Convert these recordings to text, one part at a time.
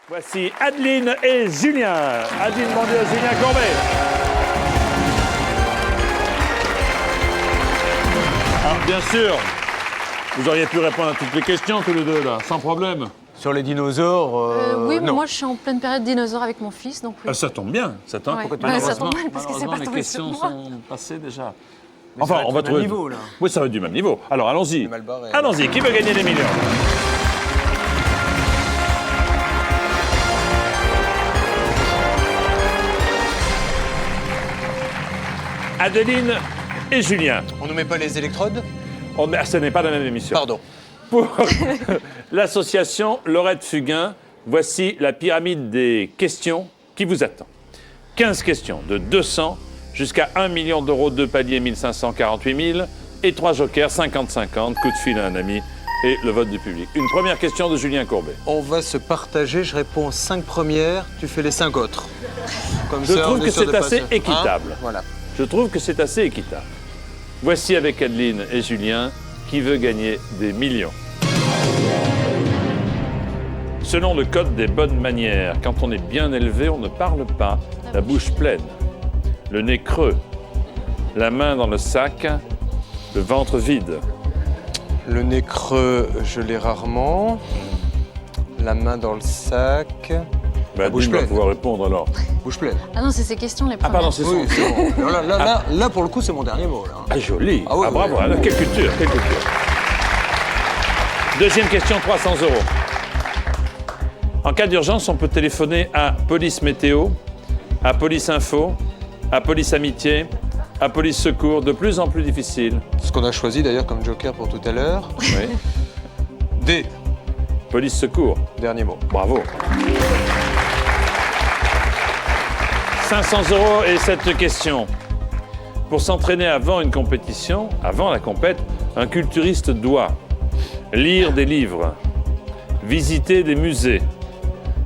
Voici Adeline et Julien. Adeline Mondieu, Julien Courbet. Alors, bien sûr, vous auriez pu répondre à toutes les questions, tous les deux, là, sans problème. Sur les dinosaures, oui, mais non. moi je suis en pleine période dinosaure avec mon fils, donc oui. Ah, ça tombe bien, ça tombe. Ouais. Pourquoi Ça tombe mal parce que c'est pas les tombé questions sur moi. sont passées déjà. Mais Enfin, ça va on va être du même trouver. niveau, là. Oui, ça va être du même niveau. Alors, allons-y. mal barré. Allons-y, qui veut gagner des millions? Adeline et Julien. On ne met pas les électrodes? Ce n'est pas la même émission. Pardon. Pour l'association Laurette Fugain, voici la pyramide des questions qui vous attend. 15 questions de 200 jusqu'à 1 million d'euros, 2 paliers 1548 000 et 3 jokers 50-50, coup de fil à un ami et le vote du public. Une première question de Julien Courbet. On va se partager, je réponds aux 5 premières, tu fais les 5 autres. Comme Je ça, trouve on est que sûr de c'est assez passer. équitable. Hein, voilà. Je trouve que c'est assez équitable. Voici avec Adeline et Julien qui veut gagner des millions. Selon le code des bonnes manières, quand on est bien élevé, on ne parle pas, la bouche pleine, le nez creux, la main dans le sac, le ventre vide. Le nez creux, je l'ai rarement. La main dans le sac. Bah, bouche Adeline va pleine. pouvoir répondre alors. Bouche pleine. Ah non, c'est ces questions les Ah premières. pardon, c'est Oui, son. c'est bon. Là, pour le coup, c'est mon dernier mot. Là. Ah, joli. Ah oui, bravo. oui. Alors, quelle culture, quelle culture. Deuxième question, 300 €. En cas d'urgence, on peut téléphoner à Police Météo, à Police Info, à Police Amitié, à Police Secours, de plus en plus difficile. Ce qu'on a choisi d'ailleurs comme joker pour tout à l'heure. Oui. D. Police Secours. Dernier mot. Bravo. 500 € et cette question. Pour s'entraîner avant une compétition, avant la compète, un culturiste doit lire des livres, visiter des musées,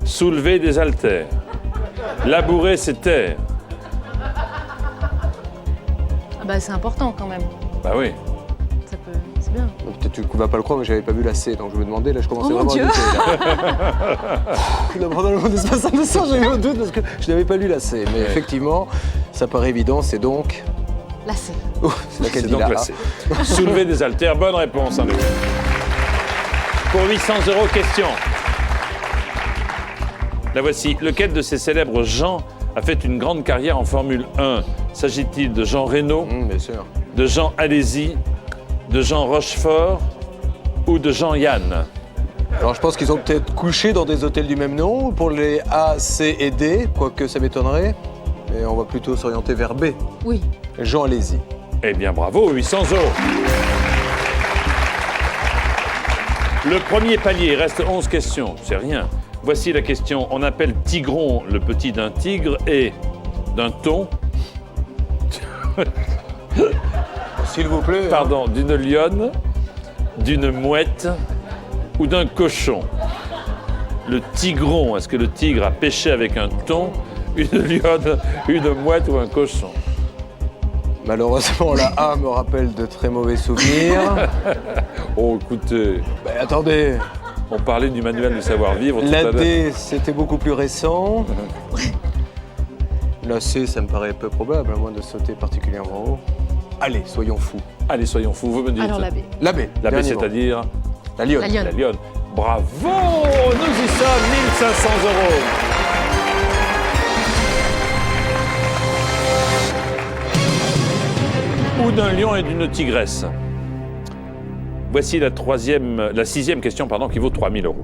soulever des haltères, labourer ses terres. Ah bah c'est important quand même. Bah oui. Ça peut... C'est bien. Peut-être tu ne vas pas le croire, mais j'avais pas vu la C, donc je me demandais, là je commençais Oh mon vraiment Dieu. à douter. Là. Pendant le mot d'espace indécent, j'ai eu un doute parce que je n'avais pas lu la C. Mais effectivement, ça paraît évident, c'est donc... Là c'est. Oh, c'est laquelle C'est dit donc là. la C. Soulever des haltères, bonne réponse en effet. Pour 800 €, question. La voici. Lequel de ces célèbres Jean a fait une grande carrière en Formule 1? S'agit-il de Jean Reno, Bien sûr. de Jean Alési, de Jean Rochefort ou de Jean Yann? Alors je pense qu'ils ont peut-être couché dans des hôtels du même nom pour les A, C et D, quoique ça m'étonnerait. Mais on va plutôt s'orienter vers B. Oui. Jean Alési. Eh bien, bravo, 800 €. Le premier palier, il reste 11 questions, c'est rien. Voici la question. On appelle Tigron le petit d'un tigre et d'un thon, S'il vous plaît. pardon, d'une lionne, d'une mouette ou d'un cochon. Le tigron, est-ce que le tigre a pêché avec un thon, une lionne, une mouette ou un cochon? Malheureusement, la A me rappelle de très mauvais souvenirs. Oh, écoutez, Ben, attendez, on parlait du manuel du savoir-vivre tout à la l'heure. D, c'était beaucoup plus récent. La C, ça me paraît peu probable, à moins de sauter particulièrement haut. Allez, soyons fous. Allez, soyons fous, vous me dites. Alors la B. La B. La B, dernier mot. c'est-à-dire La lionne. La lionne. la lionne. Bravo, nous y sommes, 1500 €. Ou d'un lion et d'une tigresse. Voici la sixième question, qui vaut 3000 €.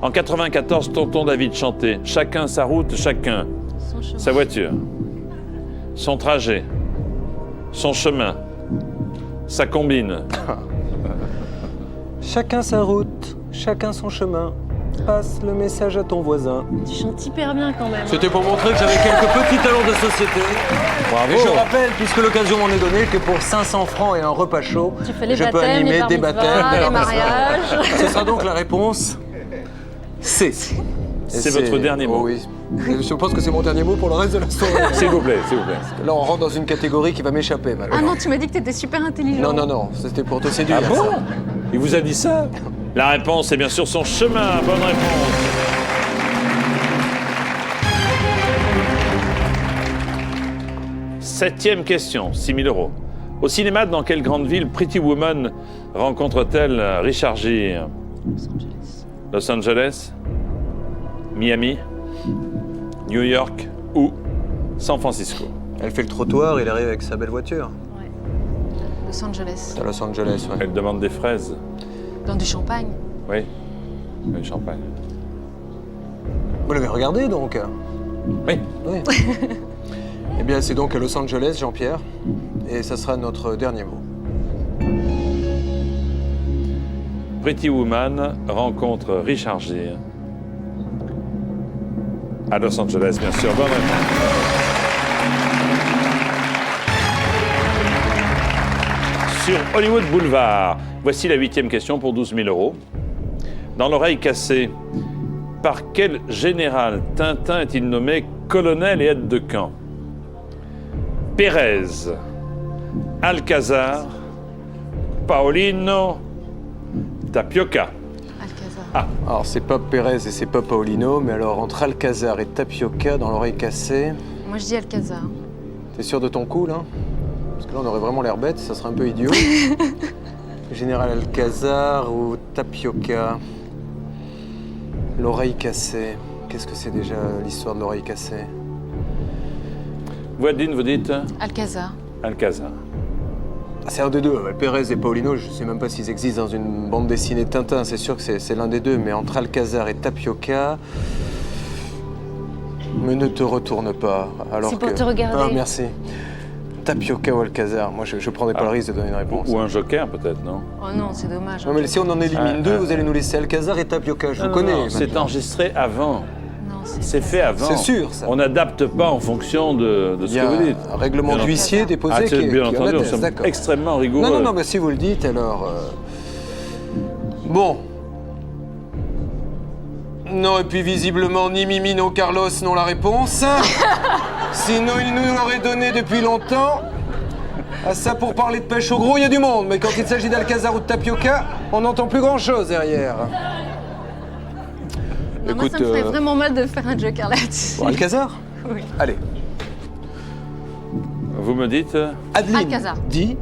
En 94, tonton David chantait « Chacun sa route, chacun Son chemin. sa voiture, son trajet, son chemin, sa combine. Chacun sa route, chacun son chemin. Passe le message à ton voisin. Tu chantes hyper bien quand même. C'était pour montrer que j'avais quelques petits talents de société. Bravo. Et je rappelle, puisque l'occasion m'en est donnée, que pour 500 francs et un repas chaud, Tu fais les je peux baptêmes, animer les des bar baptêmes. mitzvahs, les bar mitzvahs. mariages. Ce sera donc la réponse C. C'est votre dernier mot. Oh oui. Je pense que c'est mon dernier mot pour le reste de la soirée. S'il vous plaît, s'il vous plaît. Là, on rentre dans une catégorie qui va m'échapper, Ah malheureusement. non, tu m'as dit que t'étais super intelligent. Non, c'était pour te séduire. Ah bon? ça. Il vous a dit ça? La réponse est bien sûr son chemin. Bonne réponse. 7e question, 6 000 euros. Au cinéma, dans quelle grande ville Pretty Woman rencontre-t-elle Richard Gere? Los Angeles. Los Angeles, Miami, New York ou San Francisco? Elle fait le trottoir, il arrive avec sa belle voiture. Ouais. Los Angeles. À Los Angeles, ouais. Elle demande des fraises. Dans du champagne. Oui, du champagne. Vous l'avez regardé donc? Oui. Oui. Eh bien, c'est donc à Los Angeles, Jean-Pierre. Et ça sera notre dernier mot. Pretty Woman rencontre Richard Gere à Los Angeles, bien sûr. Bonne réponse. Sur Hollywood Boulevard, voici la 8e question pour 12 000 euros. Dans l'oreille cassée, par quel général Tintin est-il nommé colonel et aide de camp? Pérez, Alcazar, Paolino, Tapioca. Alcazar. Alors, c'est pas Pérez et c'est pas Paolino, mais alors entre Alcazar et Tapioca dans l'oreille cassée, Moi, je dis Alcazar. t'es sûr de ton coup, là? Parce que là, on aurait vraiment l'air bête, ça serait un peu idiot. Général Alcazar ou Tapioca? L'oreille cassée. Qu'est-ce que c'est déjà l'histoire de l'oreille cassée? Vous, Adeline, vous dites Alcazar. Alcazar. Ah, c'est un des deux. Pérez et Paolino, je sais même pas s'ils existent dans une bande dessinée de Tintin. C'est sûr que c'est l'un des deux. Mais entre Alcazar et Tapioca... Mais ne te retourne pas. Alors C'est pour que... te regarder. Ah, merci. Tapioca ou Alcazar? Moi, je prendrais pas le risque de donner une réponse. Ou un joker, peut-être, non? Oh non, c'est dommage. Non, mais si on en élimine deux, vous allez nous laisser Alcazar et Tapioca. Je vous connais. Non, c'est maintenant. enregistré avant. Non, C'est fait avant. C'est sûr, ça. On n'adapte pas en fonction de Il ce y que a vous dites. un règlement Bien d'huissier déposé Ah, qui est bien qui entendu, nous atteste, sommes d'accord. extrêmement rigoureux. Non, mais si vous le dites, alors... Bon. Non, et puis visiblement, ni Mimi, ni Carlos n'ont la réponse. Sinon, ils nous l'auraient donné depuis longtemps. Ah, ça, pour parler de pêche au gros, il y a du monde. Mais quand il s'agit d'Alcazar ou de Tapioca, on n'entend plus grand-chose derrière. Non, moi, ça me ferait vraiment mal de faire un joker là-dessus. Bon, Alcazar? Oui. Allez. Vous me dites Adeline, Alcazar. dis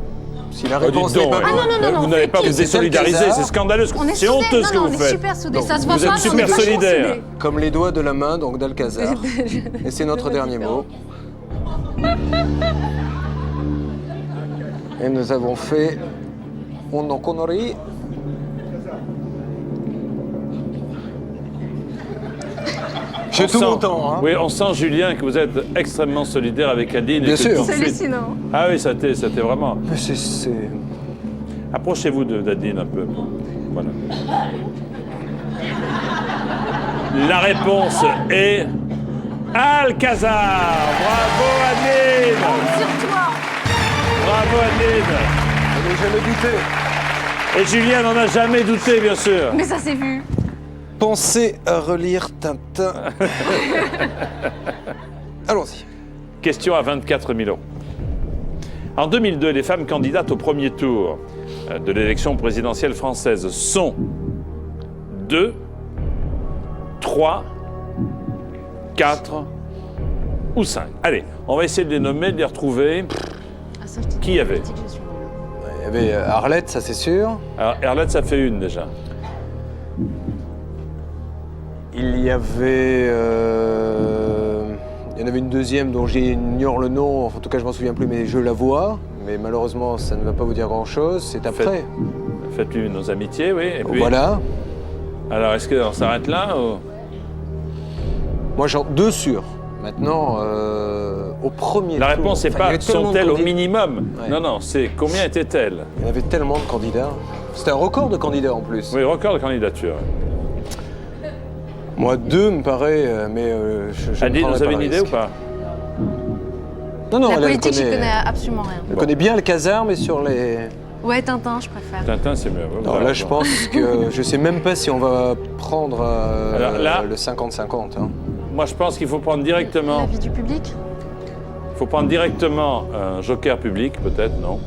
si la Oh, dites réponse donc, n'est pas ouais. Ah non, non, non, Vous non, n'allez pas faites vous c'est désolidariser, Alcazar. c'est scandaleux. On est C'est soudés. honteux ce que Non, non, vous on est faites. super soudés. Donc, Ça se voit vous pas, êtes mais on super est vachement solidaires. soudés. comme les doigts de la main, donc d'Alcazar. Et c'est notre dernier mot. Et nous avons fait une connerie. J'ai tout mon temps, hein. Oui, on sent, Julien, que vous êtes extrêmement solidaire avec Adeline. Bien et que sûr. tout de C'est suite- hallucinant. Ah oui, c'était vraiment... Mais c'est... Approchez-vous d'Adeline un peu. Voilà. La réponse est Alcazar. Bravo Adeline. Sur toi. Bravo Adeline. Je n'ai jamais douté. Et Julien n'en a jamais douté, bien sûr. Mais ça s'est vu. Pensez à relire Tintin. Allons-y. Question à 24 000 euros. En 2002, les femmes candidates au premier tour de l'élection présidentielle française sont 2, 3, 4 ou 5. Allez, on va essayer de les nommer, de les retrouver. Ah, ça, je t'ai Qui dit, y avait je t'ai dit que je suis nulle. Il y avait Arlette, ça c'est sûr. Alors, Arlette, ça fait une déjà. Il y avait... Il y en avait une deuxième dont j'ignore le nom, en tout cas je m'en souviens plus, mais je la vois. Mais malheureusement, ça ne va pas vous dire grand-chose. C'est après. Faites-lui nos amitiés, oui. Et puis, Voilà. alors, est-ce qu'on s'arrête là ou... Moi, j'en deux sûrs. Maintenant, au premier La tour... réponse n'est enfin, il y pas avait tellement de sont-elles au candidats. minimum. Ouais. Non, non, c'est combien étaient-elles? Il y en avait tellement de candidats. C'était un record de candidats en plus. Oui, record de candidature. Moi, deux me paraît, mais je ne Adeline, prendrai vous avez pas une le idée ou risque. pas? Non, La elle politique, j'y connaît... connais absolument rien. Elle connaît bien Alcazar, mais sur les... Ouais, Tintin, je préfère. Tintin, c'est mieux. Vous Non, avez là, je raison. pense que... Je sais même pas si on va prendre Alors là- le 50-50. Hein. Moi, je pense qu'il faut prendre directement... L'avis du public. Il faut prendre directement un joker public, peut-être, non?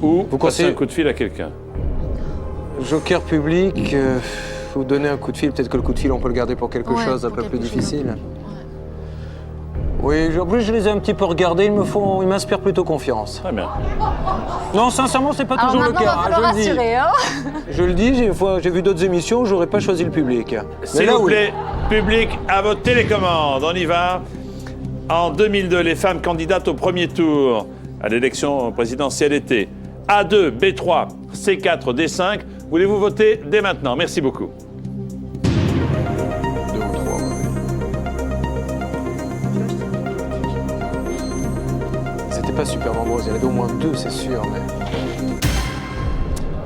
Ou Vous passer conseillez- un coup de fil à quelqu'un. Joker public, vous donnez un coup de fil, peut-être que le coup de fil, on peut le garder pour quelque Ouais, chose un pour peu plus quelque chose. difficile. Oui, en plus je les ai un petit peu regardés, ils m'inspirent plutôt confiance. Très bien. Non, sincèrement, c'est pas Alors toujours le maintenant, cas, on va hein, falloir je le dis. rassurer, hein. Je le dis, j'ai vu d'autres émissions, j'aurais pas choisi le public. Mais S'il là, vous oui. plaît, public, à votre télécommande. On y va. En 2002, les femmes candidates au premier tour à l'élection présidentielle étaient A2, B3, C4, D5. Voulez-vous voter dès maintenant? Merci beaucoup. 2 ou 3. C'était pas super nombreux, il y en avait au moins 2, c'est sûr, mais...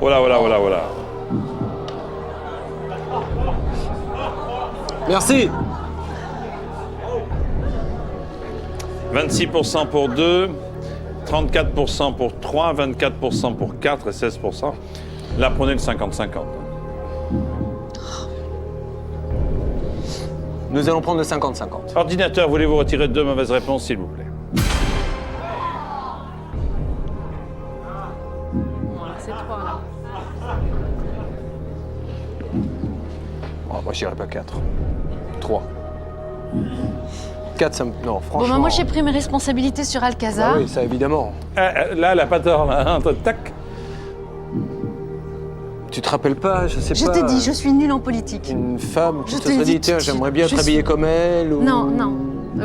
Voilà, voilà, voilà, voilà. Merci. 26% pour 2, 34% pour 3, 24% pour 4 et 16%. Là, prenez le 50-50. Nous allons prendre le 50-50. Ordinateur, voulez-vous retirer 2 mauvaises réponses, s'il vous plaît? C'est 3 là. Oh, moi, j'irai pas 4. 3. 4, ça me... Non, Bon, franchement... bah, moi j'ai pris mes responsabilités sur Alcazar. Ah oui, ça, évidemment. Là, elle a pas tort, là. Hein, tac. Tu te rappelles pas, je sais Je pas... t'ai dit, je suis nulle en politique. Une femme, tu Je te te serais dis, dit, tiens, j'aimerais bien je être habillée suis- comme elle, ou... Non, non.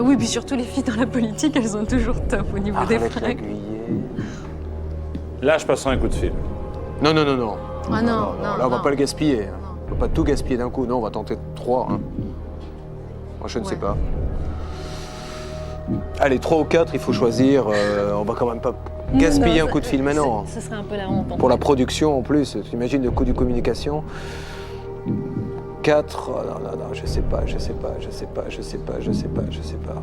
Oui, puis surtout les filles dans la politique, elles sont toujours top au niveau des Arrête fringues. l'aiguiller. Là, je passerai un coup de fil. Non, non, non, non. Ah non, Là, on va non. pas le gaspiller. Hein. On va pas tout gaspiller d'un coup. Non, on va tenter 3. Hein. Moi, je ne sais Ouais. pas. Allez, 3 ou 4, il faut choisir. On va quand même pas gaspiller un coup de fil maintenant. Ce serait un peu la honte. Pour la production, en plus. Tu imagines le coût du communication. 4, non, je sais pas.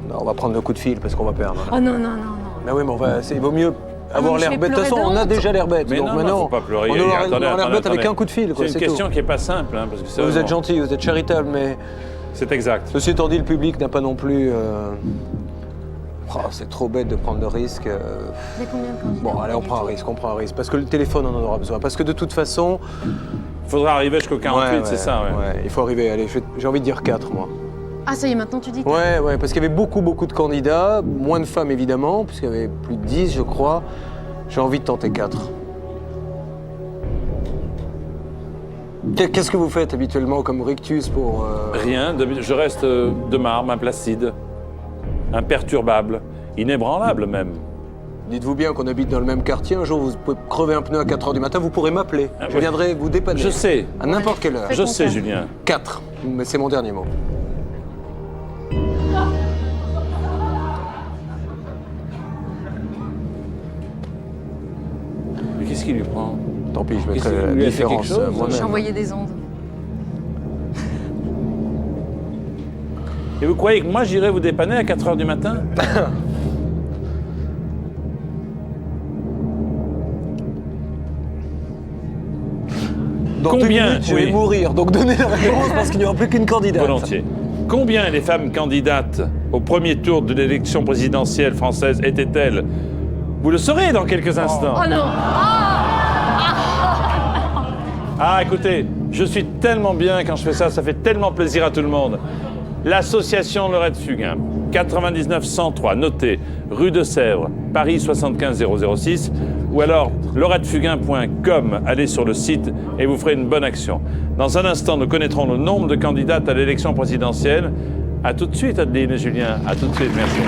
Non, on va prendre le coup de fil parce qu'on va perdre. Oh non, non, non, non. Mais oui, mais il vaut mieux avoir mais je l'air vais bête. De toute façon, pleurer de on a honte. déjà l'air bête. Mais donc non, maintenant, faut pas pleurer. on aura l'air bête avec un coup de fil. C'est une question qui est pas simple, hein, parce que c'est Vous vraiment- êtes gentil, vous êtes charitable, mais C'est exact. ceci étant dit, le public n'a pas non plus... Oh, c'est trop bête de prendre le risque. Il y a combien de candidats Bon, allez, on prend un risque, parce que le téléphone, on en aura besoin. Parce que de toute façon... Il faudra arriver jusqu'au 48, ouais, c'est ça, ouais. il faut arriver. Allez, j'ai envie de dire 4, moi. Ah, ça y est, maintenant tu dis que... Ouais, parce qu'il y avait beaucoup de candidats, moins de femmes évidemment, puisqu'il y avait plus de 10, je crois. J'ai envie de tenter 4. Qu'est-ce que vous faites habituellement comme rictus pour... Rien, je reste de marbre, implacide, imperturbable, inébranlable même. Dites-vous bien qu'on habite dans le même quartier. Un jour, vous pouvez crever un pneu à 4h du matin, vous pourrez m'appeler. Ah, Je ouais. viendrai vous dépanner. Je sais, À n'importe quelle heure. je sais, Julien. 4, mais c'est mon dernier mot. Mais qu'est-ce qui lui prend? Tant pis, je Qu'est-ce mettrai que la lui a fait quelque différence chose moi-même. J'ai envoyé des ondes. Et vous croyez que moi j'irai vous dépanner à 4 h du matin? Dans Combien 2 minutes, je Oui. vais mourir, donc donnez la réponse parce qu'il n'y aura plus qu'une candidate. Volontiers. Combien les femmes candidates au premier tour de l'élection présidentielle française étaient-elles? Vous le saurez dans quelques instants. Oh non. Ah, écoutez, je suis tellement bien quand je fais ça, ça fait tellement plaisir à tout le monde. L'association Lorette Fugain, 99 103, notez, rue de Sèvres, Paris 75 006, ou alors lorettefugain.com, allez sur le site et vous ferez une bonne action. Dans un instant, nous connaîtrons le nombre de candidates à l'élection présidentielle. À tout de suite, Adeline et Julien. À tout de suite, merci.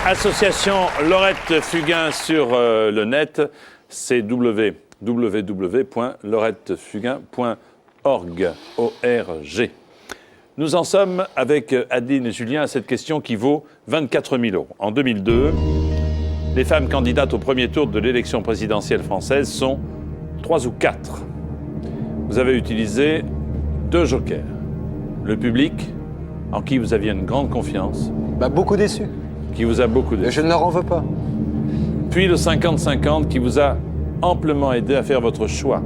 Association Lorette Fugain sur le net, c'est www.lorettefugain.org. O-R-G. Nous en sommes avec Adeline et Julien à cette question qui vaut 24 000 €. En 2002, les femmes candidates au premier tour de l'élection présidentielle française sont 3 ou 4. Vous avez utilisé 2 jokers. Le public, en qui vous aviez une grande confiance, Bah, beaucoup déçu. qui vous a beaucoup Et aidé. je ne leur en veux pas. Puis le 50-50 qui vous a amplement aidé à faire votre choix.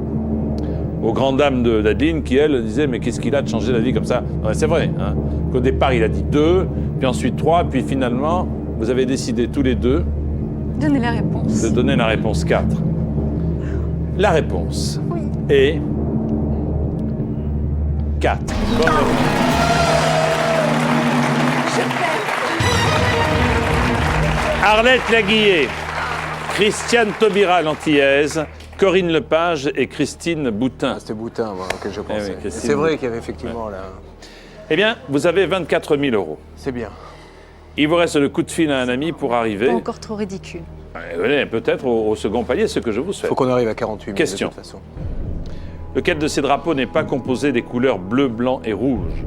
Aux grandes dames d'Adeline qui, elle, disait « Mais qu'est-ce qu'il a de changer d'avis comme ça ?» Non, mais c'est vrai. Hein, qu'au départ, il a dit 2, puis ensuite 3, puis finalement, vous avez décidé tous les deux Donnez la réponse. de donner la réponse 4. La réponse est 4. Bonne réponse. Arlette Laguillet, Christiane Taubira l'Antillaise, Corinne Lepage et Christine Boutin. Ah, c'était Boutin, moi, auquel je pensais. oui, Christine C'est vrai Boutin. qu'il y avait effectivement là. Eh bien, vous avez 24 000 €. C'est bien. Il vous reste le coup de fil à un ami pour arriver. Pas encore trop ridicule. Venez peut-être au second palier, ce que je vous souhaite. Faut qu'on arrive à 48 000 Question. de toute façon. Lequel de ces drapeaux n'est pas composé des couleurs bleu, blanc et rouge?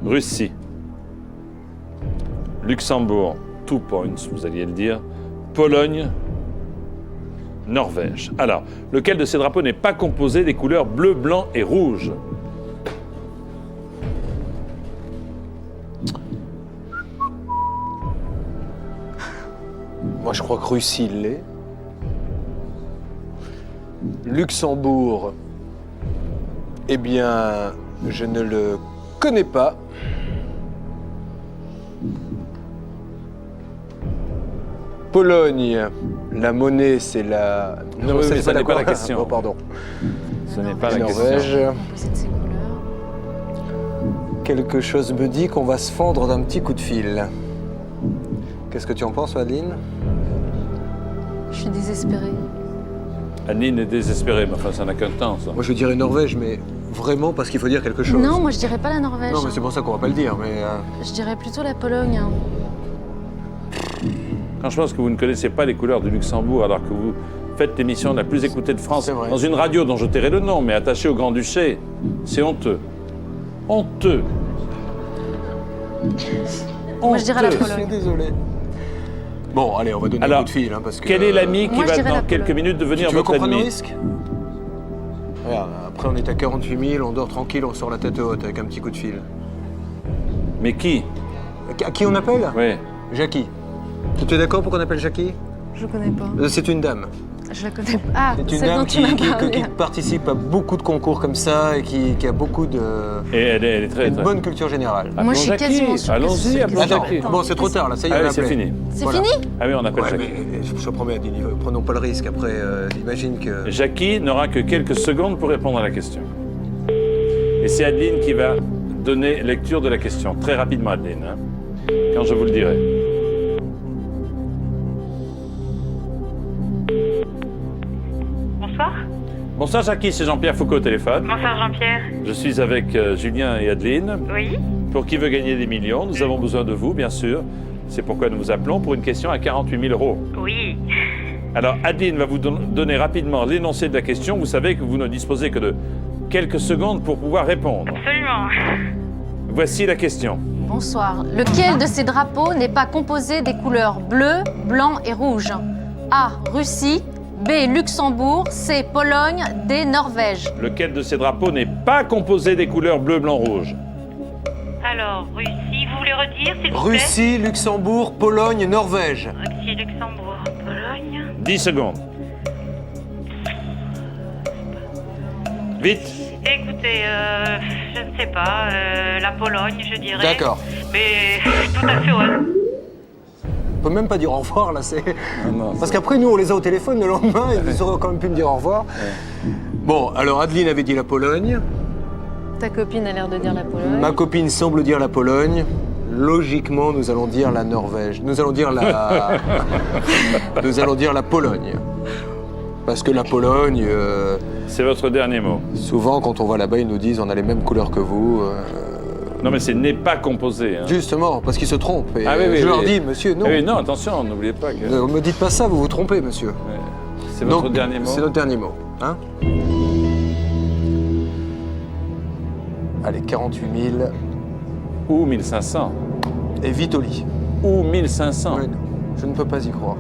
Russie. Luxembourg. 2 points, vous alliez le dire. Pologne. Norvège. Alors, lequel de ces drapeaux n'est pas composé des couleurs bleu, blanc et rouge? Moi, je crois que Russie l'est. Luxembourg, eh bien, je ne le connais pas. Pologne, la monnaie, c'est la... Non, oui, mais ça n'est pas la quoi. question. Bon, pardon. Ce n'est pas la Norvège, question. Composé de ces couleurs. quelque chose me dit qu'on va se fendre d'un petit coup de fil. Qu'est-ce que tu en penses, Adeline? Je suis désespérée. Adeline est désespérée, mais enfin, ça n'a qu'un temps, ça. Moi, je dirais Norvège, mais vraiment parce qu'il faut dire quelque chose. Non, moi je dirais pas la Norvège. Non, mais c'est pour ça qu'on va pas le dire, mais... Je dirais plutôt la Pologne. Hein. Quand je pense que vous ne connaissez pas les couleurs du Luxembourg alors que vous faites l'émission la plus écoutée de France C'est vrai. dans une radio dont je tairai le nom, mais attachée au Grand-Duché, c'est honteux. Honteux. Moi je dirais la Honteux. Je suis Pologne. désolé. Bon, allez, on va donner Alors, un coup de fil, hein, parce que... Quel est l'ami qui Moi, je va dirais dans la quelques Pologne. minutes devenir Tu veux votre qu'on prenne le ennemi? risque? Regarde, après on est à 48 000, on dort tranquille, on sort la tête haute avec un petit coup de fil. Mais qui? À qui on appelle? Oui. Jackie. Tu es d'accord pour qu'on appelle Jackie? Je connais pas. C'est une dame. Je la connais pas. Ah, C'est une celle dame dont tu m'as parlé. qui participe à beaucoup de concours comme ça et qui a beaucoup de... Et elle est très, une très... bonne culture générale. Moi, je suis Appelons quasiment Jackie. sûre que Allons-y, c'est appelons Attends, Jackie. Bon, c'est trop tard, là, ça y est, Ah on oui, l'a c'est appelé. fini. C'est Voilà. fini? Ah oui, on appelle Ouais, Jackie. mais je te promets, Adine, prenons pas le risque. Après, imagine que... Jackie n'aura que quelques secondes pour répondre à la question. Et c'est Adeline qui va donner lecture de la question. Très rapidement, Adeline, hein, quand je vous le dirai. Bonsoir. Bonsoir Jackie, c'est Jean-Pierre Foucault au téléphone. Bonsoir Jean-Pierre. Je suis avec Julien et Adeline. Oui. Pour qui veut gagner des millions, nous avons besoin de vous, bien sûr. C'est pourquoi nous vous appelons pour une question à 48 000 €. Oui. Alors Adeline va vous donner rapidement l'énoncé de la question. Vous savez que vous ne disposez que de quelques secondes pour pouvoir répondre. Absolument. Voici la question. Bonsoir. Lequel de ces drapeaux n'est pas composé des couleurs bleu, blanc et rouge? A. Russie. B. Luxembourg. C. Pologne. D. Norvège. Lequel de ces drapeaux n'est pas composé des couleurs bleu, blanc, rouge? Alors, Russie, vous voulez redire, s'il vous plaît? Russe, Luxembourg, Pologne, Norvège. Russie, Luxembourg, Pologne. 10 secondes. Vite. Écoutez, je ne sais pas, la Pologne, je dirais. D'accord. Mais tout à fait, ouais. On peut même pas dire au revoir, là, c'est... non, Parce qu'après, nous, on les a au téléphone le lendemain, et ils auraient quand même pu me dire au revoir. Bon, alors Adeline avait dit la Pologne. Ta copine a l'air de dire la Pologne. Ma copine semble dire la Pologne. Logiquement, nous allons dire la Norvège. Nous allons dire la... nous allons dire la Pologne. Parce que la Pologne, C'est votre dernier mot. souvent, quand on va là-bas, ils nous disent on a les mêmes couleurs que vous. Non, mais c'est n'est pas composé. Hein. Justement, parce qu'ils se trompent. Et Ah oui, oui, je leur oui. dis, monsieur, non. Ah oui, non, attention, n'oubliez pas que Ne me dites pas ça, vous vous trompez, monsieur. c'est votre Donc, dernier mot. C'est notre dernier mot. Hein Allez, 48 000 Ou 1500. et vite au lit. Ou 1500. Ouais, non, je ne peux pas y croire.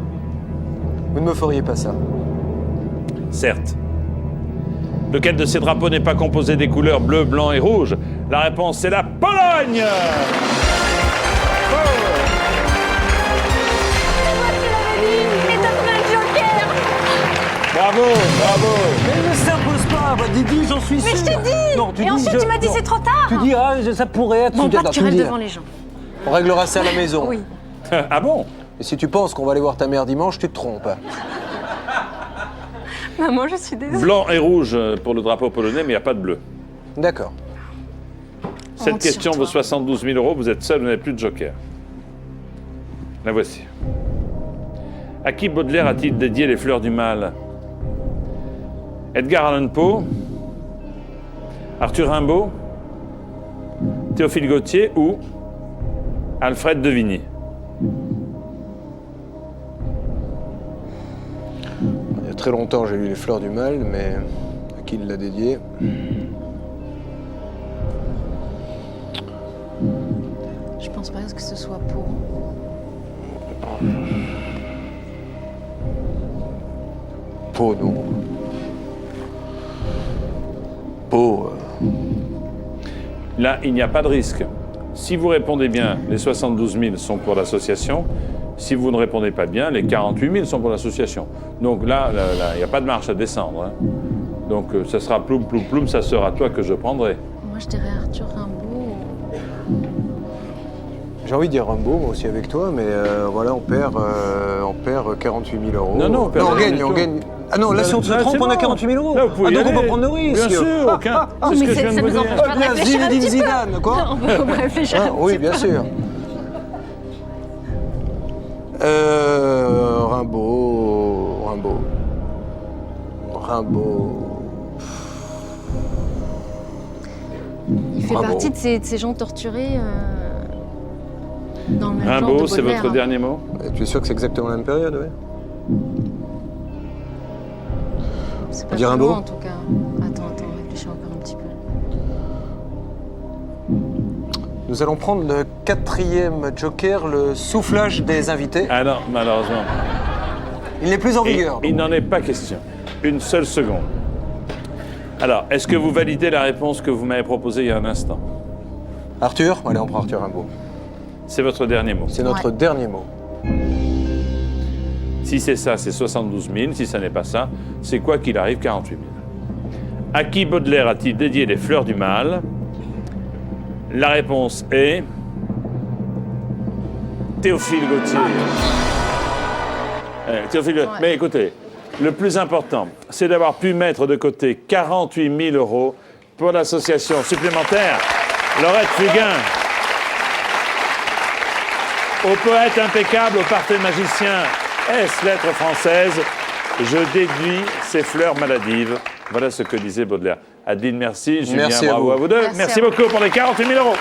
Vous ne me feriez pas ça. Certes. Lequel de ces drapeaux n'est pas composé des couleurs bleu, blanc et rouge? La réponse, c'est la Pologne! Bravo, bravo! Mais ne s'impose pas, bah, dis, j'en suis sûr. Mais je t'ai dit. Non, tu Et dis, ensuite, tu m'as dit non. c'est trop tard. Tu dis, ah, ça pourrait être... Bon, tu dis, pas de attends, tu querelle dis, devant les gens. On réglera ça à la maison. Oui. Ah bon? Et si tu penses qu'on va aller voir ta mère dimanche, tu te trompes. Maman, je suis désolée. Blanc et rouge pour le drapeau polonais, mais il n'y a pas de bleu. D'accord. Cette Honte sur question toi. vaut 72 000 euros. Vous êtes seul, vous n'avez plus de joker. La voici. À qui Baudelaire a-t-il dédié les fleurs du mal? Edgar Allan Poe, Arthur Rimbaud, Théophile Gautier ou Alfred de Vigny? Il y a très longtemps, j'ai lu Les Fleurs du Mal, mais à qui il l'a dédié? Je pense pas que ce soit pour. Pau, non. Pau. Là, il n'y a pas de risque. Si vous répondez bien, les 72 000 sont pour l'association. Si vous ne répondez pas bien, les 48 000 sont pour l'association. Donc là, il n'y a pas de marche à descendre. Hein. Donc ça sera ploum, ploum, ploum, ça sera toi que je prendrai. Moi, je dirais Arthur Rimbaud. J'ai envie de dire Rimbaud, moi aussi avec toi, mais voilà, on perd 48 000 euros. Non, on perd on rien gagne, du on tout. gagne. Ah non, là, si on se Là, trompe, c'est on a bon. 48 000 euros. Là, vous pouvez y donc on aller. va prendre le risque. Bien sûr, aucun. C'est ce mais que je ça viens de vous nous dire. empêche pas de Bien, réfléchir un Zinedine petit peu. Zidane, quoi. On peut réfléchir Ah, un oui, petit bien peu. sûr. Rimbaud. Il fait Rimbaud. partie de ces gens torturés dans le même genre Rimbaud, de c'est Baudelaire. votre dernier mot? Tu es sûr que c'est exactement la même période, oui? C'est On pas dit très Rimbaud loin, en tout cas. Attends, réfléchis encore un petit peu. Nous allons prendre le 4e joker, le soufflage des invités. Ah non, malheureusement. Il n'est plus en Et vigueur. il n'en est pas question. Une seule seconde. Alors, est-ce que vous validez la réponse que vous m'avez proposée il y a un instant? Arthur? Allez, on prend Arthur Rimbaud. C'est votre dernier mot. C'est notre Ouais. dernier mot. Si c'est ça, c'est 72 000. Si ça n'est pas ça, c'est quoi qu'il arrive, 48 000. À qui Baudelaire a-t-il dédié les fleurs du mal? La réponse est... Théophile Gautier. Théophile Gautier. Ouais. Mais écoutez, le plus important, c'est d'avoir pu mettre de côté 48 000 euros pour l'association supplémentaire Laurette Fugain. Au poète impeccable, au parfait magicien, S lettres françaises, je déduis ces fleurs maladives. Voilà ce que disait Baudelaire. Adeline, merci. Julien, Merci à bravo vous. à vous deux. Merci Merci à vous. beaucoup pour les 48 000 euros.